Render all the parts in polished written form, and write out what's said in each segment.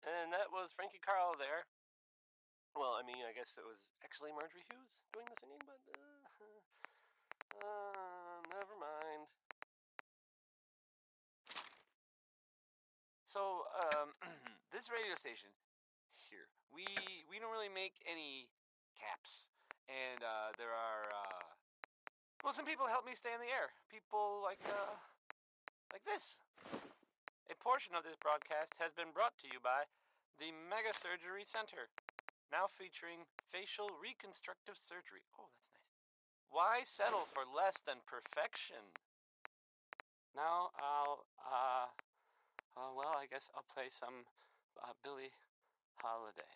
And that was Frankie Carl there. Well, I mean, I guess it was actually Marjorie Hughes doing the singing, but never mind. So, this radio station here, we don't really make any caps, and there are well, some people help me stay in the air. People like this. A portion of this broadcast has been brought to you by the Mega Surgery Center, now featuring facial reconstructive surgery. Oh, that's nice. Why settle for less than perfection? Now well, I guess I'll play some Billie Holiday.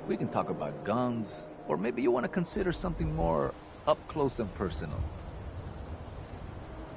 We can talk about guns, or maybe you want to consider something more up close and personal.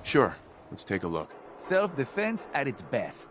Sure, let's take a look. Self-defense at its best.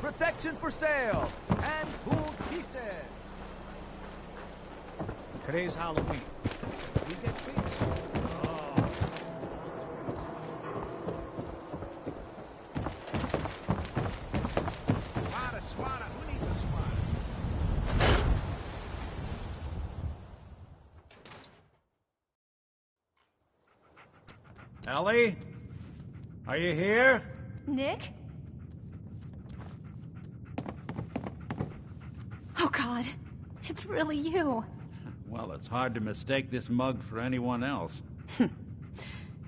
Protection for sale and pooled pieces. Today's Halloween. We get pigs. Swatter. Who needs a swatter? Ellie? Are you here? Nick? Oh, God. It's really you. Well, it's hard to mistake this mug for anyone else.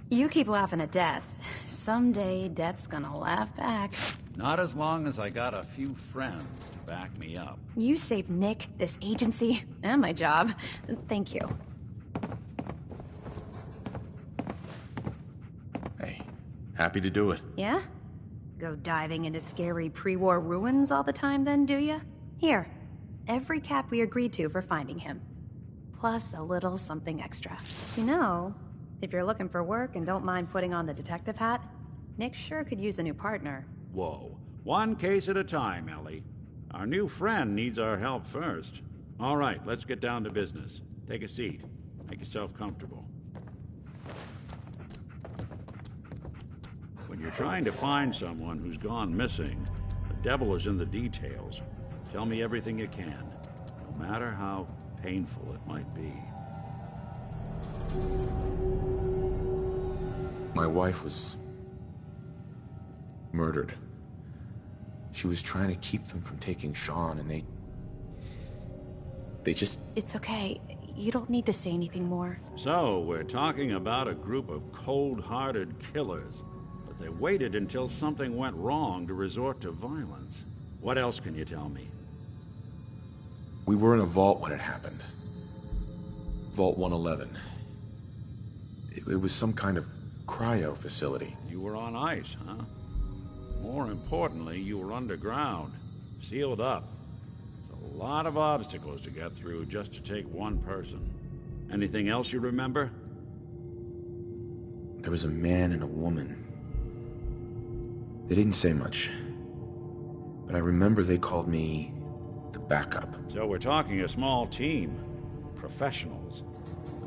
You keep laughing at death. Someday, death's gonna laugh back. Not as long as I got a few friends to back me up. You saved Nick, this agency, and my job. Thank you. Hey, happy to do it. Yeah? Go diving into scary pre-war ruins all the time then, do ya? Here, every cap we agreed to for finding him. Plus a little something extra. You know, if you're looking for work and don't mind putting on the detective hat, Nick sure could use a new partner. Whoa. One case at a time, Ellie. Our new friend needs our help first. All right, let's get down to business. Take a seat. Make yourself comfortable. When you're trying to find someone who's gone missing, the devil is in the details. Tell me everything you can, no matter how painful it might be. My wife was murdered. She was trying to keep them from taking Sean, and they just... It's okay. You don't need to say anything more. So, we're talking about a group of cold-hearted killers, but they waited until something went wrong to resort to violence. What else can you tell me? We were in a vault when it happened. Vault 111. It was some kind of cryo facility. You were on ice, huh? More importantly, you were underground, sealed up. It's a lot of obstacles to get through just to take one person. Anything else you remember? There was a man and a woman. They didn't say much, but I remember they called me the backup. So we're talking a small team. Professionals.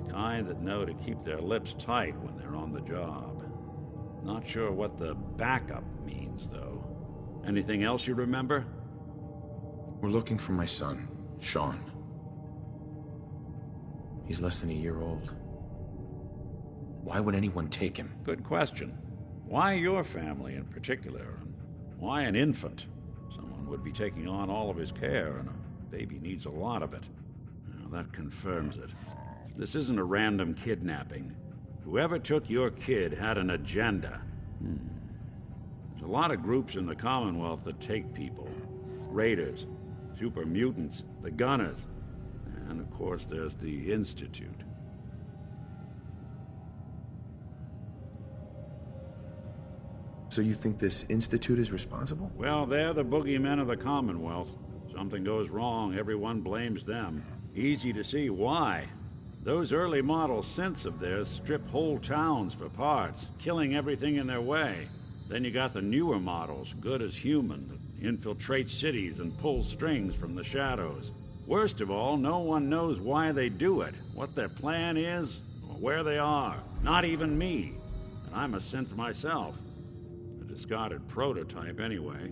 The kind that know to keep their lips tight when they're on the job. Not sure what the backup means, though. Anything else you remember? We're looking for my son, Sean. He's less than a year old. Why would anyone take him? Good question. Why your family in particular? And why an infant? Someone would be taking on all of his care, and a baby needs a lot of it. Well, that confirms it. This isn't a random kidnapping. Whoever took your kid had an agenda. There's a lot of groups in the Commonwealth that take people. Raiders, super mutants, the Gunners, and of course there's the Institute. So you think this Institute is responsible? Well, they're the boogeymen of the Commonwealth. Something goes wrong, everyone blames them. Easy to see why. Those early model synths of theirs strip whole towns for parts, killing everything in their way. Then you got the newer models, good as human, that infiltrate cities and pull strings from the shadows. Worst of all, no one knows why they do it, what their plan is, or where they are. Not even me. And I'm a synth myself. A discarded prototype anyway.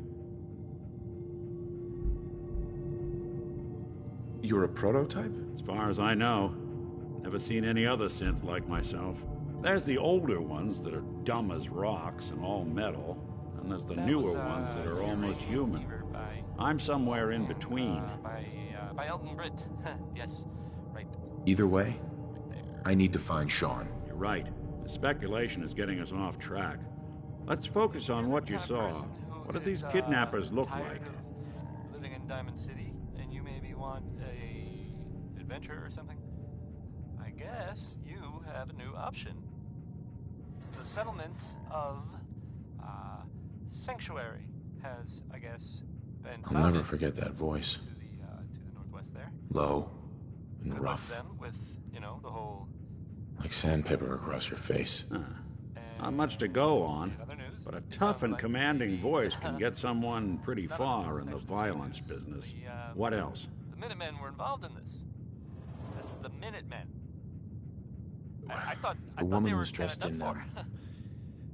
You're a prototype? As far as I know. Never seen any other synth like myself. There's the older ones that are dumb as rocks and all metal, and there's the newer ones that are almost human. I'm somewhere in between. By Elton Britt. Yes, right. Either way, Right there. I need to find Sean. You're right. The speculation is getting us off track. Let's focus on what you saw. What did these kidnappers look like? Living in Diamond City, and you maybe want a adventure or something? I guess you have a new option. The settlement of Sanctuary has, I guess, been I'll never forget that voice. to the northwest there. Low and Good luck rough, to them with, you know, the whole. like sandpaper across your face. Not much to go on, Other news, but a it tough sounds and like commanding the- voice can get someone pretty None of far in the infections violence serious. business. The, What else? The Minutemen were involved in this. That's the Minutemen. I thought The they woman were was dressed kinda in, done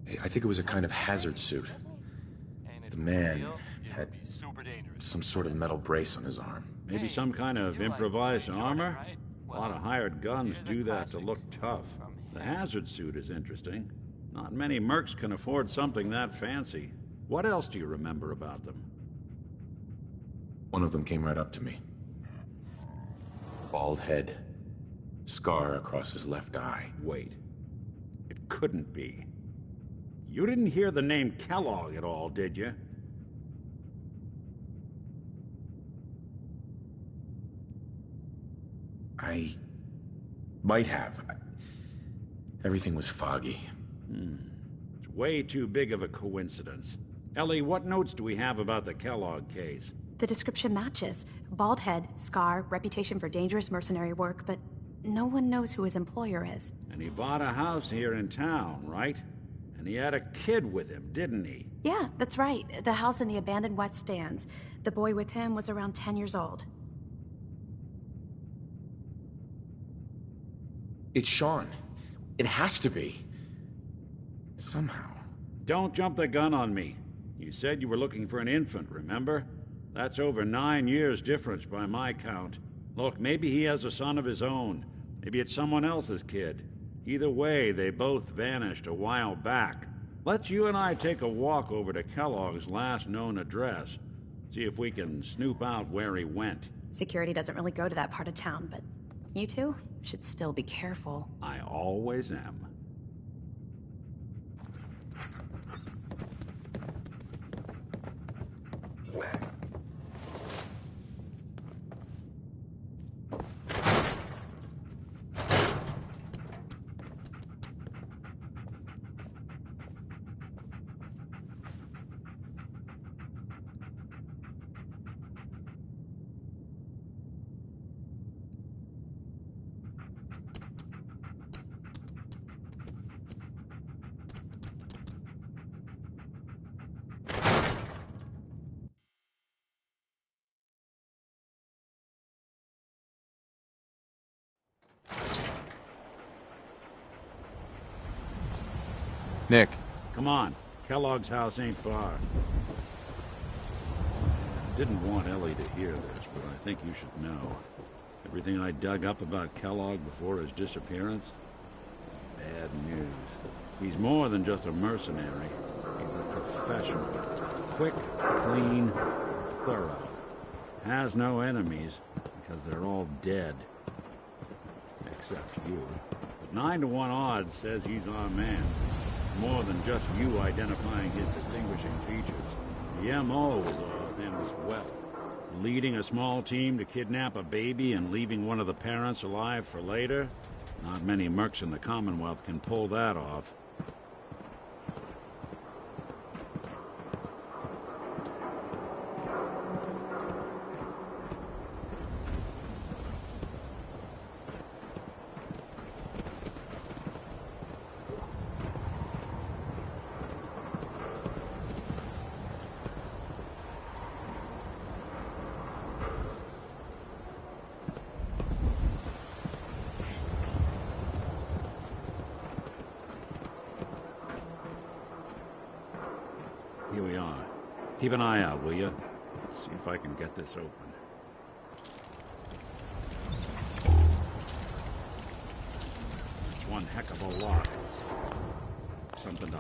for. I think it was a kind of hazard suit. And if The it was man real, it had would be super dangerous. some sort of metal brace on his arm. Maybe Hey, some kind of you like improvised Jordan, armor? right? A lot of Well, hired guns here's a do that to classic look tough. from The him. hazard suit is interesting. Not many mercs can afford something that fancy. What else do you remember about them? One of them came right up to me. Bald head, scar across his left eye. Wait. It couldn't be. You didn't hear the name Kellogg at all, did you? I might have. Everything was foggy. It's way too big of a coincidence. Ellie, what notes do we have about the Kellogg case? The description matches. Bald head, scar, reputation for dangerous mercenary work, but no one knows who his employer is. And he bought a house here in town, right? And he had a kid with him, didn't he? Yeah, that's right. The house in the abandoned West Stands. The boy with him was around 10 years old. It's Sean. It has to be. Somehow. Don't jump the gun on me. You said you were looking for an infant, remember? That's over 9 years difference by my count. Look, maybe he has a son of his own. Maybe it's someone else's kid. Either way, they both vanished a while back. Let's you and I take a walk over to Kellogg's last known address. See if we can snoop out where he went. Security doesn't really go to that part of town, but you two should still be careful. I always am. Nick. Come on. Kellogg's house ain't far. Didn't want Ellie to hear this, but I think you should know. Everything I dug up about Kellogg before his disappearance is bad news. He's more than just a mercenary. He's a professional. Quick, clean, thorough. Has no enemies because they're all dead. Except you. But 9 to 1 odds says he's our man. More than just you identifying his distinguishing features. The MO is all of him as well. Leading a small team to kidnap a baby and leaving one of the parents alive for later? Not many mercs in the Commonwealth can pull that off. Here we are. Keep an eye out, will you? See if I can get this open. It's one heck of a lock. Something to